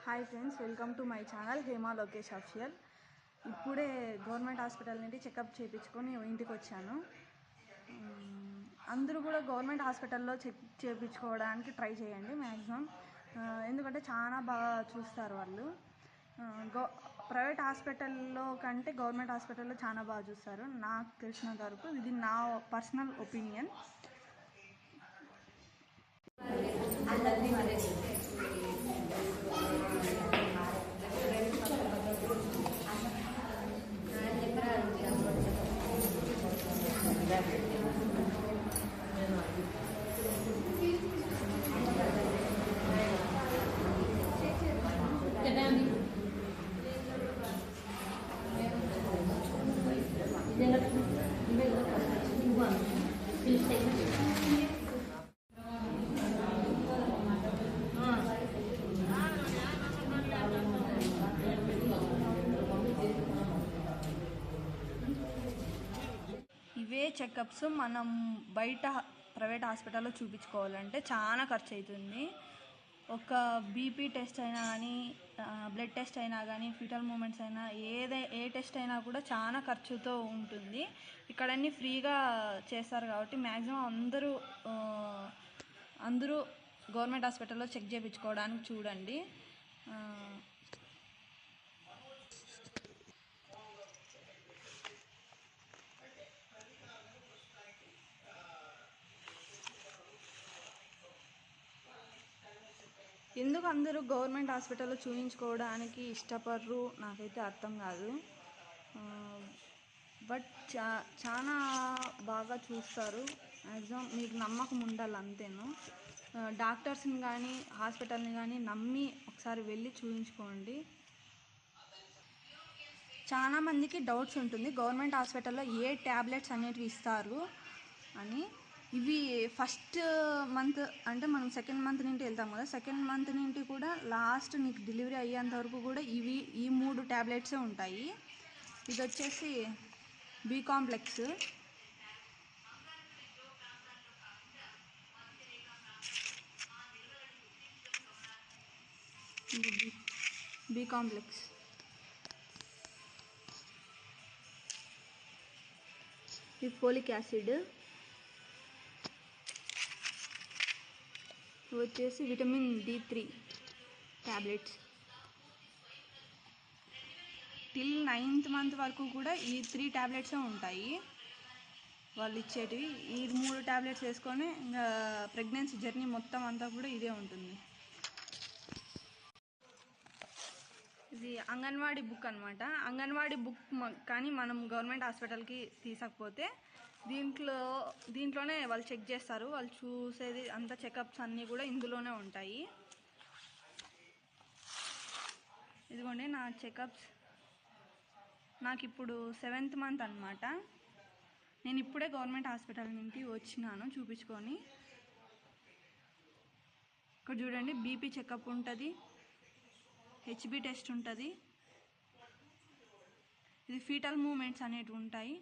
Hi friends, welcome to my channel Hema Lokesh official. ఇప్పుడే government hospital నుండి checkup చేయించుకొని ఇంటికి వచ్చాను. అందరూ కూడా గవర్నమెంట్ హాస్పిటల్లో చెక్ చేయించుకోవడానికి ట్రై చేయండి మ్యాక్సిమం. ఎందుకంటే చాలా బాగా చూస్తారు వాళ్ళు. ప్రైవేట్ హాస్పిటల్లో కంటే గవర్నమెంట్ హాస్పిటల్లో చాలా బాగా చూస్తారు నాకు తెలిసినంత వరకు. ఇది నా పర్సనల్ ఒపీనియన్. ఇవే చెకప్స్ మనం బయట ప్రైవేట్ హాస్పిటల్లో చూపించుకోవాలంటే చాలా ఖర్చు అవుతుంది. ఒక బీపీ టెస్ట్ అయినా కానీ, బ్లడ్ టెస్ట్ అయినా కానీ, ఫీటల్ మూమెంట్స్ అయినా, ఏ టెస్ట్ అయినా కూడా చాలా ఖర్చుతో ఉంటుంది. ఇక్కడ అన్నీ ఫ్రీగా చేస్తారు కాబట్టి మ్యాక్సిమం అందరూ గవర్నమెంట్ హాస్పిటల్లో చెక్ చేయించుకోవడానికి చూడండి. ఎందుకు అందరూ గవర్నమెంట్ హాస్పిటల్లో చూయించుకోవడానికి ఇష్టపడరు నాకైతే అర్థం కాదు. బట్ చాలా బాగా చూస్తారు. మ్యాక్సిమం మీకు నమ్మకం ఉండాలి అంతేను. డాక్టర్స్ని కానీ హాస్పిటల్ని కానీ నమ్మి ఒకసారి వెళ్ళి చూయించుకోండి. చాలామందికి డౌట్స్ ఉంటుంది గవర్నమెంట్ హాస్పిటల్లో ఏ ట్యాబ్లెట్స్ అనేటివి ఇస్తారు అని. ఇవి ఫస్ట్ మంత్ అంటే మనం సెకండ్ మంత్ నుండి వెళ్తాం కదా, సెకండ్ మంత్ నుండి కూడా లాస్ట్ నీకు డెలివరీ అయ్యేంత వరకు కూడా ఈ 3 ట్యాబ్లెట్సే ఉంటాయి. ఇది వచ్చేసి బి కాంప్లెక్స్, ఇది ఫోలిక్ యాసిడ్, వచ్చేసి vitamin D3 tablets. Till 9th month వరకు కూడా ఈ 3 ట్యాబ్లెట్సే ఉంటాయి వాళ్ళు ఇచ్చేటివి. ఈ 3 ట్యాబ్లెట్స్ వేసుకొని ఇంకా ప్రెగ్నెన్సీ జర్నీ మొత్తం అంతా కూడా ఇదే ఉంటుంది. ఇది అంగన్వాడీ బుక్ అనమాట. అంగన్వాడీ బుక్ కానీ మనం గవర్నమెంట్ హాస్పిటల్కి తీసుకపోతే దీంట్లోనే వాళ్ళు చెక్ చేస్తారు. వాళ్ళు చూసేది అంతా చెకప్స్ అన్నీ కూడా ఇందులోనే ఉంటాయి. ఇదిగోండి నా చెకప్స్. నాకు ఇప్పుడు 7th మంత్ అనమాట. నేను ఇప్పుడే గవర్నమెంట్ హాస్పిటల్ నుండి వచ్చినాను చూపించుకొని. ఇక్కడ చూడండి, బీపీ చెకప్ ఉంటుంది, హెచ్బి టెస్ట్ ఉంటుంది, ఇది ఫీటల్ మూమెంట్స్ అనేటివి ఉంటాయి.